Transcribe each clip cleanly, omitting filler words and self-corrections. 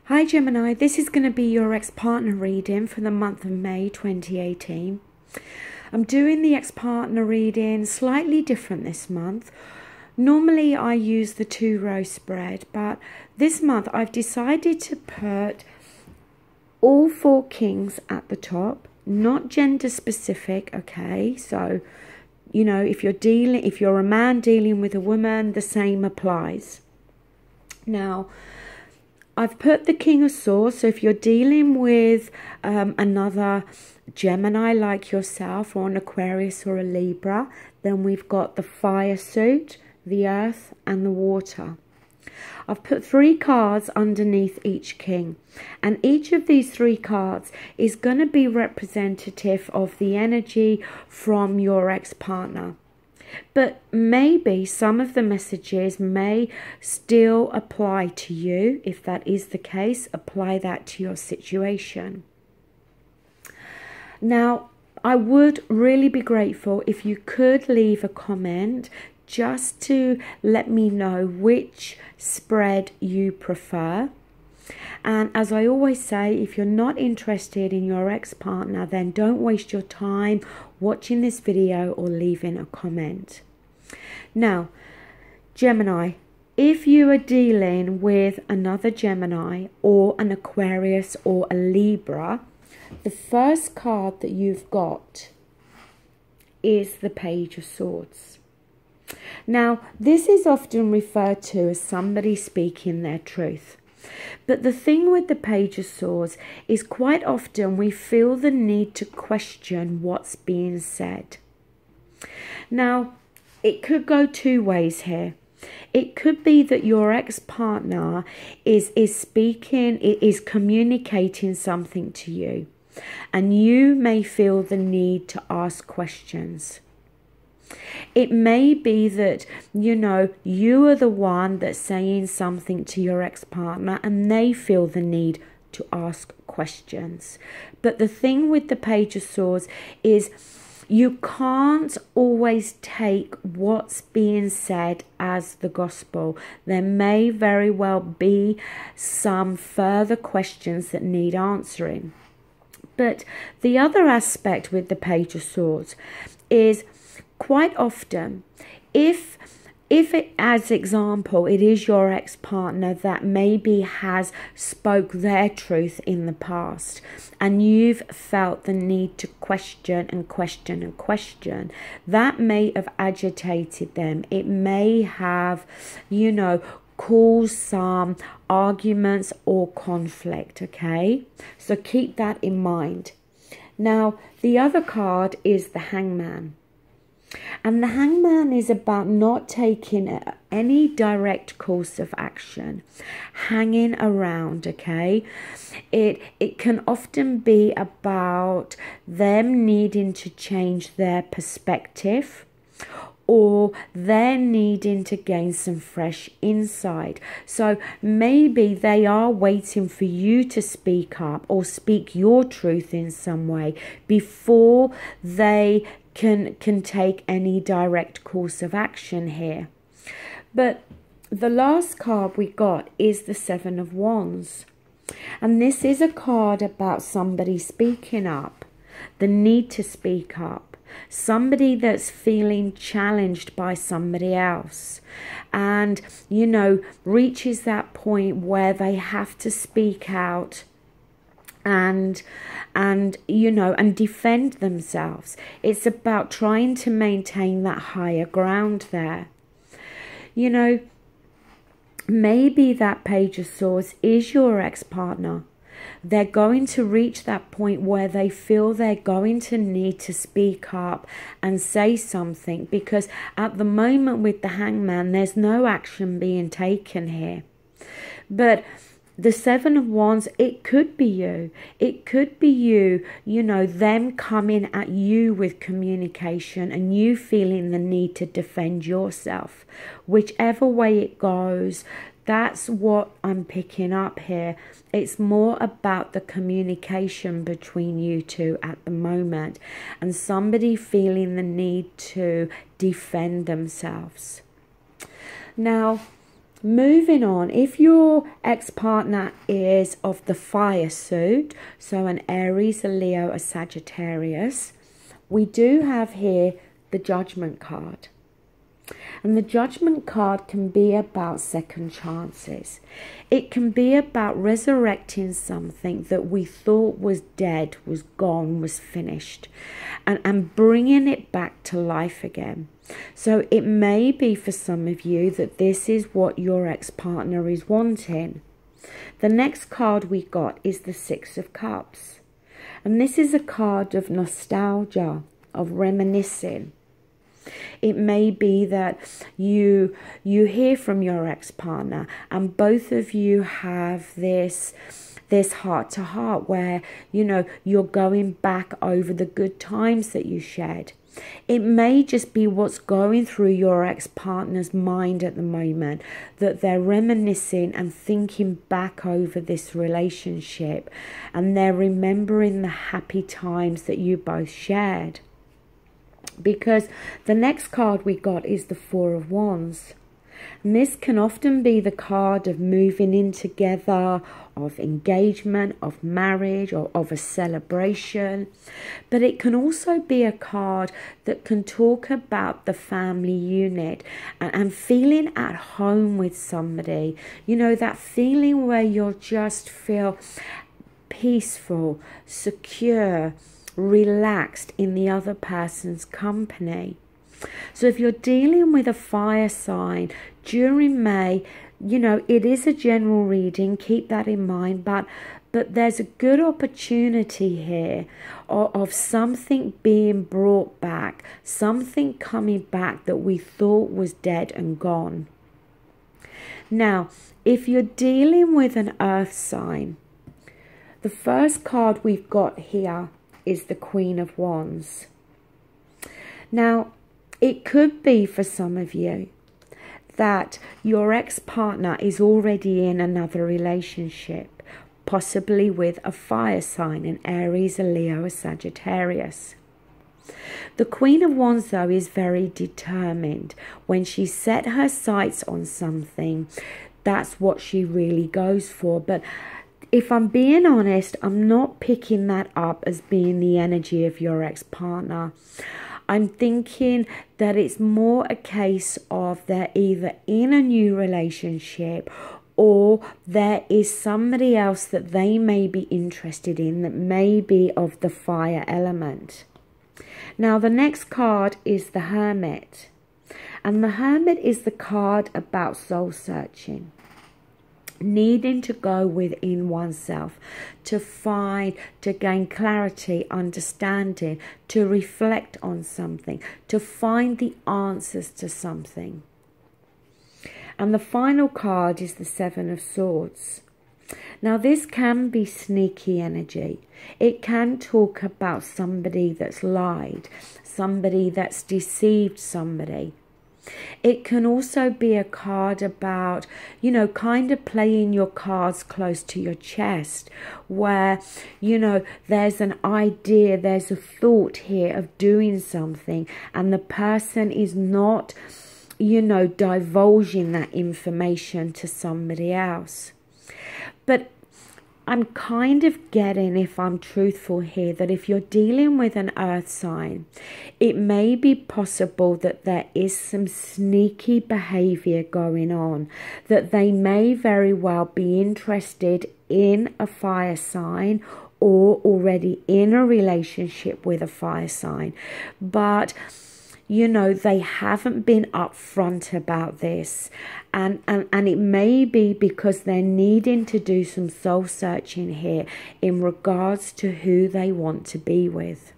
Hi Gemini, this is going to be your ex-partner reading for the month of May 2018. I'm doing the ex-partner reading slightly different this month. Normally I use the 2-row spread, but this month I've decided to put all 4 kings at the top, not gender specific, okay? So, you know, if you're a man dealing with a woman, the same applies. Now, I've put the King of Swords, so if you're dealing with another Gemini like yourself, or an Aquarius or a Libra, then we've got the fire suit, the earth and the water. I've put 3 cards underneath each king, and each of these 3 cards is going to be representative of the energy from your ex-partner. But maybe some of the messages may still apply to you. If that is the case, apply that to your situation. Now, I would really be grateful if you could leave a comment just to let me know which spread you prefer. And as I always say, if you're not interested in your ex-partner, then don't waste your time watching this video or leaving a comment. Now, Gemini, if you are dealing with another Gemini or an Aquarius or a Libra, the first card that you've got is the Page of Swords. Now, this is often referred to as somebody speaking their truth. But the thing with the Page of Swords is quite often we feel the need to question what's being said. Now, it could go 2 ways here. It could be that your ex-partner is communicating something to you, and you may feel the need to ask questions. It may be that, you know, you are the one that's saying something to your ex-partner and they feel the need to ask questions. But the thing with the Page of Swords is you can't always take what's being said as the gospel. There may very well be some further questions that need answering. But the other aspect with the Page of Swords is quite often, if it, as example, it is your ex-partner that maybe has spoke their truth in the past, and you've felt the need to question and question and question, that may have agitated them. It may have, you know, caused some arguments or conflict, okay? So keep that in mind. Now, the other card is the Hangman. And the Hangman is about not taking any direct course of action, hanging around, okay? It can often be about them needing to change their perspective, or they're needing to gain some fresh insight. So maybe they are waiting for you to speak up or speak your truth in some way before they can take any direct course of action here. But the last card we got is the 7 of Wands. And this is a card about somebody speaking up, the need to speak up. Somebody that's feeling challenged by somebody else and, you know, reaches that point where they have to speak out and you know, and defend themselves. It's about trying to maintain that higher ground there. You know, maybe that Page of Swords is your ex-partner. They're going to reach that point where they feel they're going to need to speak up and say something, because at the moment with the Hangman, there's no action being taken here. But the 7 of Wands, it could be you. It could be you, you know, them coming at you with communication and you feeling the need to defend yourself. Whichever way it goes, that's what I'm picking up here. It's more about the communication between you two at the moment, and somebody feeling the need to defend themselves. Now, moving on, if your ex-partner is of the fire suit, so an Aries, a Leo, a Sagittarius, we do have here the Judgment card. And the Judgment card can be about second chances. It can be about resurrecting something that we thought was dead, was gone, was finished, and bringing it back to life again. So it may be for some of you that this is what your ex-partner is wanting. The next card we got is the Six of Cups. And this is a card of nostalgia, of reminiscing. It may be that you hear from your ex-partner and both of you have this heart to heart where, you know, you're going back over the good times that you shared. It may just be what's going through your ex-partner's mind at the moment, that they're reminiscing and thinking back over this relationship and they're remembering the happy times that you both shared. Because the next card we got is the Four of Wands. And this can often be the card of moving in together, of engagement, of marriage, or of a celebration. But it can also be a card that can talk about the family unit and feeling at home with somebody. You know, that feeling where you just feel peaceful, secure, relaxed in the other person's company. So if you're dealing with a fire sign during May, you know, it is a general reading, keep that in mind, but there's a good opportunity here of something being brought back, something coming back that we thought was dead and gone. Now, if you're dealing with an earth sign, the first card we've got here is the Queen of Wands. Now, it could be for some of you that your ex-partner is already in another relationship, possibly with a fire sign, an Aries, a Leo, a Sagittarius. The Queen of Wands, though, is very determined. When she set her sights on something, that's what she really goes for. But if I'm being honest, I'm not picking that up as being the energy of your ex-partner. I'm thinking that it's more a case of they're either in a new relationship or there is somebody else that they may be interested in that may be of the fire element. Now, the next card is the Hermit. And the Hermit is the card about soul searching. Needing to go within oneself to find, to gain clarity, understanding, to reflect on something, to find the answers to something. And the final card is the Seven of Swords. Now, this can be sneaky energy. It can talk about somebody that's lied, somebody that's deceived somebody. It can also be a card about, you know, kind of playing your cards close to your chest where, you know, there's an idea, there's a thought here of doing something and the person is not, you know, divulging that information to somebody else. But I'm kind of getting, if I'm truthful here, that if you're dealing with an earth sign, it may be possible that there is some sneaky behavior going on, that they may very well be interested in a fire sign or already in a relationship with a fire sign. But you know, they haven't been upfront about this. And it may be because they're needing to do some soul searching here in regards to who they want to be with.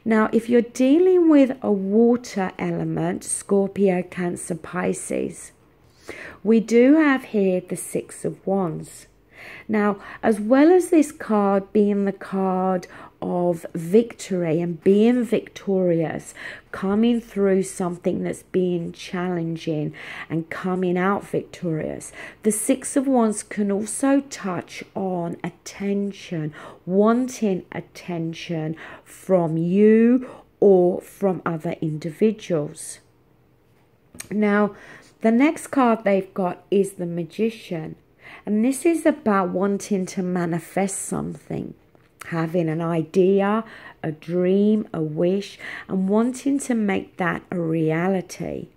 Now, if you're dealing with a water element, Scorpio, Cancer, Pisces, we do have here the Six of Wands. Now, as well as this card being the card of victory and being victorious, coming through something that's being challenging and coming out victorious, the Six of Wands can also touch on attention, wanting attention from you or from other individuals. Now, The next card they've got is the Magician. And this is about wanting to manifest something, having an idea, a dream, a wish, and wanting to make that a reality.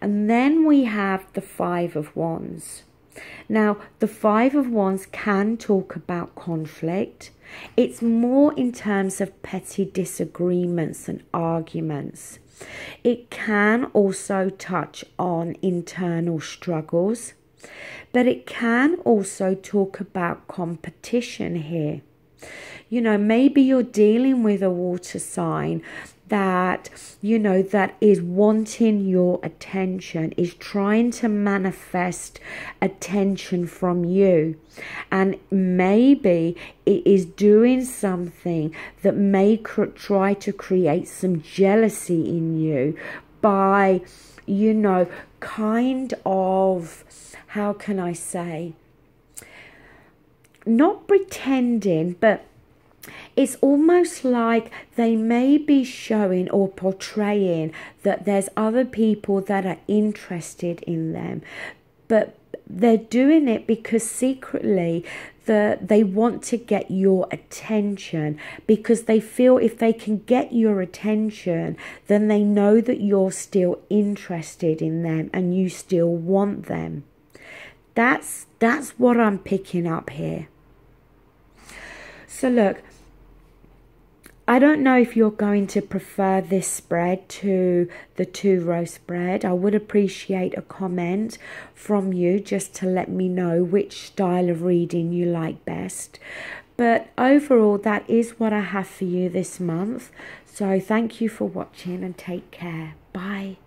And then we have the Five of Wands. Now, the Five of Wands can talk about conflict. It's more in terms of petty disagreements and arguments. It can also touch on internal struggles, but it can also talk about competition here. You know, maybe you're dealing with a water sign that, you know, that is wanting your attention, is trying to manifest attention from you. And maybe it is doing something that may try to create some jealousy in you by, you know, kind of, how can I say, not pretending, but it's almost like they may be showing or portraying that there's other people that are interested in them, but they're doing it because secretly they want to get your attention, because they feel if they can get your attention, then they know that you're still interested in them and you still want them. That's what I'm picking up here. So look, I don't know if you're going to prefer this spread to the 2-row spread. I would appreciate a comment from you just to let me know which style of reading you like best. But overall, that is what I have for you this month. So thank you for watching and take care. Bye.